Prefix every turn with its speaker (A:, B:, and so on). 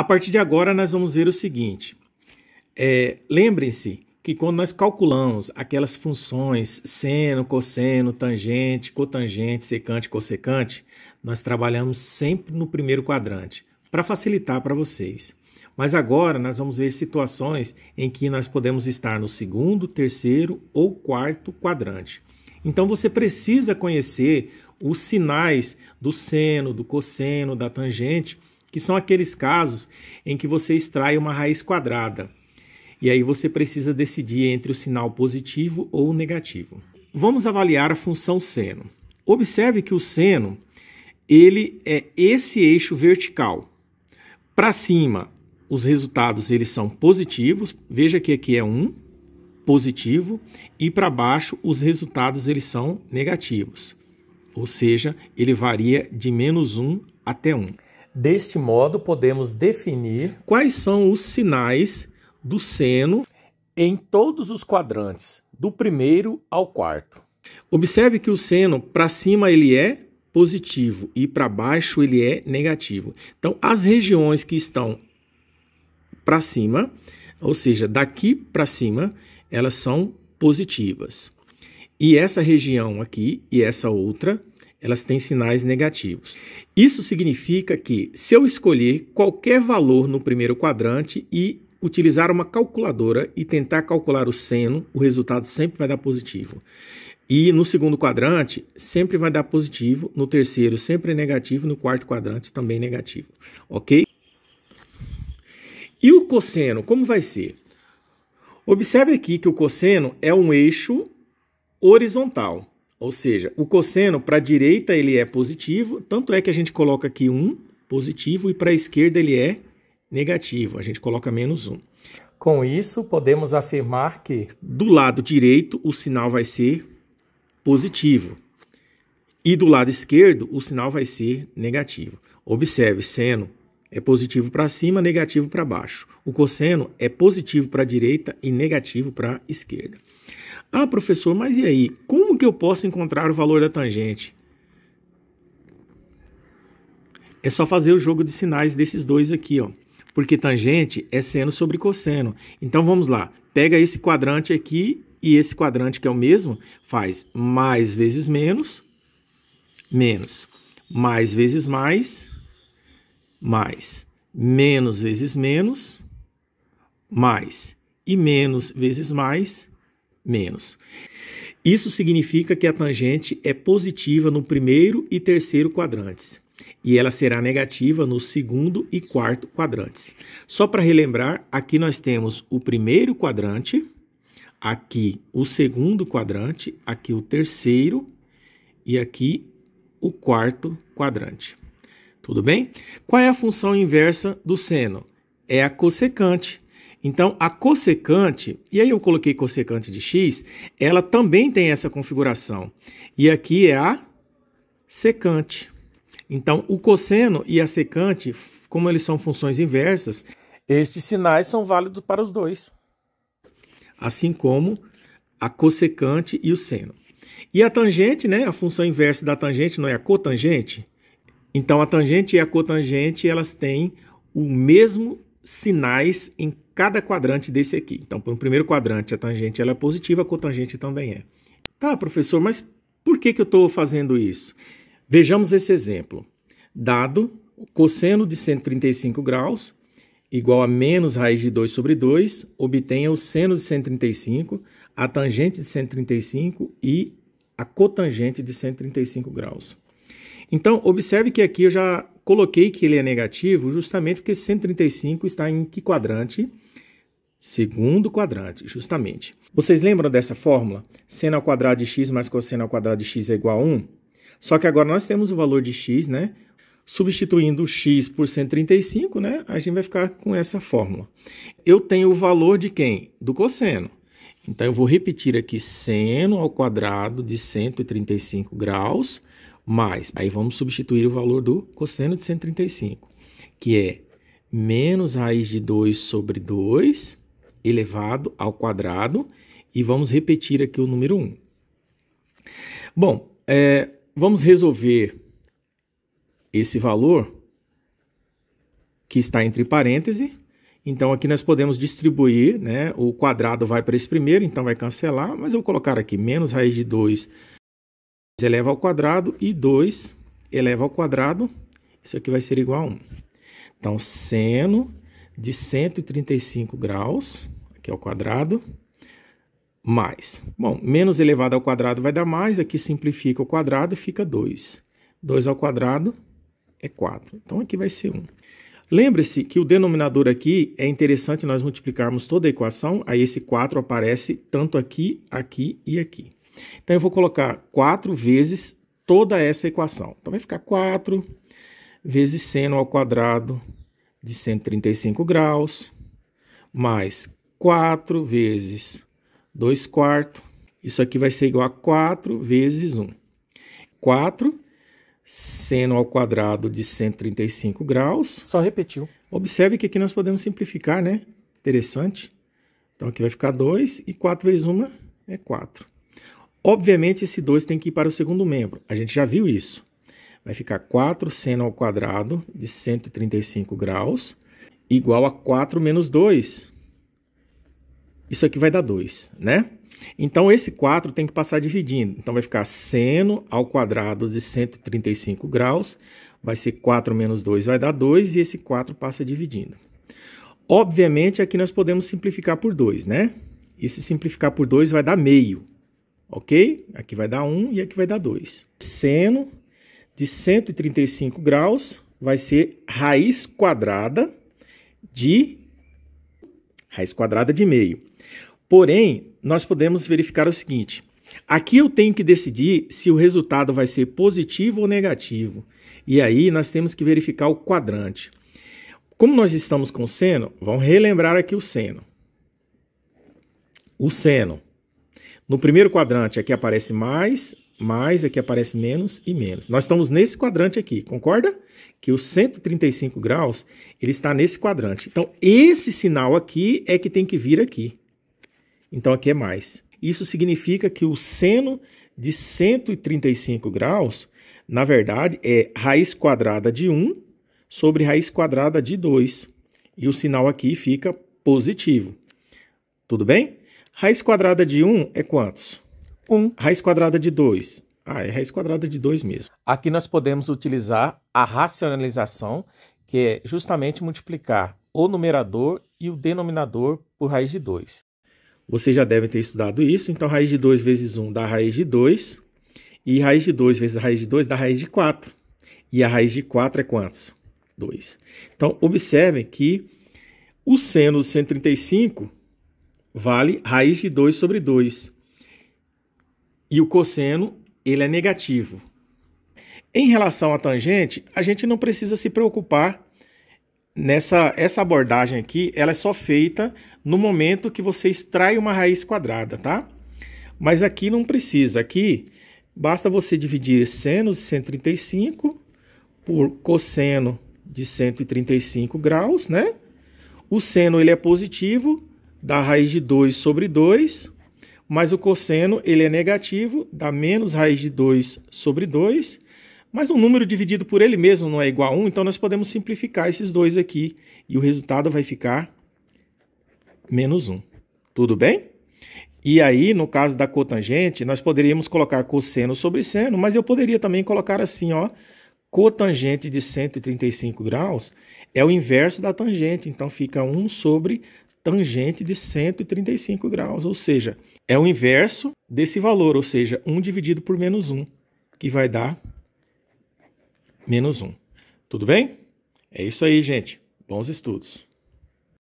A: A partir de agora, nós vamos ver o seguinte. Lembrem-se que quando nós calculamos aquelas funções seno, cosseno, tangente, cotangente, secante, cossecante, nós trabalhamos sempre no primeiro quadrante, para facilitar para vocês. Mas agora nós vamos ver situações em que nós podemos estar no segundo, terceiro ou quarto quadrante. Então você precisa conhecer os sinais do seno, do cosseno, da tangente, que são aqueles casos em que você extrai uma raiz quadrada. E aí você precisa decidir entre o sinal positivo ou negativo. Vamos avaliar a função seno. Observe que o seno, ele é esse eixo vertical. Para cima, os resultados eles são positivos. Veja que aqui é 1, positivo. E para baixo, os resultados eles são negativos. Ou seja, ele varia de -1 até 1. Deste modo, podemos definir quais são os sinais do seno em todos os quadrantes, do primeiro ao quarto. Observe que o seno, para cima, ele é positivo e para baixo ele é negativo. Então, as regiões que estão para cima, ou seja, daqui para cima, elas são positivas. E essa região aqui e essa outra, elas têm sinais negativos. Isso significa que, se eu escolher qualquer valor no primeiro quadrante e utilizar uma calculadora e tentar calcular o seno, o resultado sempre vai dar positivo. E no segundo quadrante, sempre vai dar positivo. No terceiro, sempre é negativo. No quarto quadrante, também negativo. Ok? E o cosseno, como vai ser? Observe aqui que o cosseno é um eixo horizontal. Ou seja, o cosseno para a direita ele é positivo. Tanto é que a gente coloca aqui 1 positivo e para a esquerda ele é negativo. A gente coloca -1. Com isso, podemos afirmar que do lado direito o sinal vai ser positivo e do lado esquerdo o sinal vai ser negativo. Observe, seno é positivo para cima, negativo para baixo. O cosseno é positivo para a direita e negativo para a esquerda. Ah, professor, mas e aí? Como que eu posso encontrar o valor da tangente? É só fazer o jogo de sinais desses dois aqui, ó. Porque tangente é seno sobre cosseno. Então vamos lá. Pega esse quadrante aqui e esse quadrante que é o mesmo, faz mais vezes menos, menos. Mais vezes mais, mais. Menos vezes menos, mais. E menos vezes mais, menos. Isso significa que a tangente é positiva no primeiro e terceiro quadrantes. E ela será negativa no segundo e quarto quadrantes. Só para relembrar, aqui nós temos o primeiro quadrante, aqui o segundo quadrante, aqui o terceiro e aqui o quarto quadrante. Tudo bem? Qual é a função inversa do seno? É a cossecante. Então, a cossecante, e aí eu coloquei cossecante de x, ela também tem essa configuração. E aqui é a secante. Então, o cosseno e a secante, como eles são funções inversas, estes sinais são válidos para os dois. Assim como a cossecante e o seno. E a tangente, né? A função inversa da tangente não é a cotangente? Então, a tangente e a cotangente, elas têm o mesmo sinais em cada quadrante desse aqui. Então, no primeiro quadrante, a tangente ela é positiva, a cotangente também é. Tá, professor, mas por que eu estou fazendo isso? Vejamos esse exemplo. Dado o cosseno de 135 graus igual a menos raiz de 2 sobre 2, obtenha o seno de 135, a tangente de 135 e a cotangente de 135 graus. Então, observe que aqui eu já coloquei que ele é negativo justamente porque 135 está em que quadrante? Segundo quadrante, justamente. Vocês lembram dessa fórmula? Seno ao quadrado de x mais cosseno ao quadrado de x é igual a 1? Só que agora nós temos o valor de x, né? Substituindo o x por 135, né? A gente vai ficar com essa fórmula. Eu tenho o valor de quem? Do cosseno. Então, eu vou repetir aqui seno ao quadrado de 135 graus, mais, aí vamos substituir o valor do cosseno de 135, que é menos raiz de 2 sobre 2, elevado ao quadrado, e vamos repetir aqui o número 1. Bom, vamos resolver esse valor que está entre parênteses. Então, aqui nós podemos distribuir, né? O quadrado vai para esse primeiro, então vai cancelar. Mas eu vou colocar aqui menos raiz de 2 eleva ao quadrado e 2 eleva ao quadrado. Isso aqui vai ser igual a 1. Então, seno de 135 graus, aqui ao quadrado, mais. Bom, menos elevado ao quadrado vai dar mais. Aqui simplifica o quadrado e fica 2. 2 ao quadrado é 4. Então, aqui vai ser 1. Lembre-se que o denominador aqui é interessante nós multiplicarmos toda a equação, aí esse 4 aparece tanto aqui, aqui e aqui. Então, eu vou colocar 4 vezes toda essa equação. Então, vai ficar 4 vezes seno ao quadrado de 135 graus, mais 4 vezes 2 quartos. Isso aqui vai ser igual a 4 vezes 1. 4 seno ao quadrado de 135 graus.
B: Só repetiu.
A: Observe que aqui nós podemos simplificar, né? Interessante. Então, aqui vai ficar 2 e 4 vezes 1 é 4. Obviamente, esse 2 tem que ir para o segundo membro. A gente já viu isso. Vai ficar 4 seno ao quadrado de 135 graus igual a 4 menos 2. Isso aqui vai dar 2, né? Então, esse 4 tem que passar dividindo. Então, vai ficar seno ao quadrado de 135 graus. Vai ser 4 menos 2, vai dar 2. E esse 4 passa dividindo. Obviamente, aqui nós podemos simplificar por 2, né? E se simplificar por 2, vai dar meio. Ok? Aqui vai dar 1 e aqui vai dar 2. Seno de 135 graus vai ser raiz quadrada de meio. Porém, nós podemos verificar o seguinte. Aqui eu tenho que decidir se o resultado vai ser positivo ou negativo. E aí nós temos que verificar o quadrante. Como nós estamos com seno, vamos relembrar aqui o seno. O seno. No primeiro quadrante aqui aparece mais, aqui aparece menos e menos. Nós estamos nesse quadrante aqui, concorda? Que o 135 graus, ele está nesse quadrante. Então, esse sinal aqui é que tem que vir aqui. Então, aqui é mais. Isso significa que o seno de 135 graus, na verdade, é raiz quadrada de 1 sobre raiz quadrada de 2. E o sinal aqui fica positivo. Tudo bem? Raiz quadrada de 1 é quantos? 1. Raiz quadrada de 2? É raiz quadrada de 2 mesmo.
B: Aqui nós podemos utilizar a racionalização, que é justamente multiplicar o numerador e o denominador por raiz de 2.
A: Você já deve ter estudado isso. Então, raiz de 2 vezes 1 dá raiz de 2. E raiz de 2 vezes raiz de 2 dá raiz de 4. E a raiz de 4 é quantos? 2. Então, observem que o seno de 135 vale raiz de 2 sobre 2. E o cosseno, ele é negativo. Em relação à tangente, a gente não precisa se preocupar. Essa abordagem aqui, ela é só feita no momento que você extrai uma raiz quadrada, tá? Mas aqui não precisa. Aqui, basta você dividir seno de 135 por cosseno de 135 graus, né? O seno, ele é positivo, dá raiz de 2 sobre 2, mas o cosseno, ele é negativo, dá menos raiz de 2 sobre 2, mas um número dividido por ele mesmo não é igual a 1, então nós podemos simplificar esses dois aqui, e o resultado vai ficar menos 1. Tudo bem? E aí, no caso da cotangente, nós poderíamos colocar cosseno sobre seno, mas eu poderia também colocar assim, ó, cotangente de 135 graus é o inverso da tangente, então fica 1 sobre tangente de 135 graus, ou seja, é o inverso desse valor, ou seja, 1 dividido por menos 1, que vai dar menos 1. Tudo bem? É isso aí, gente. Bons estudos.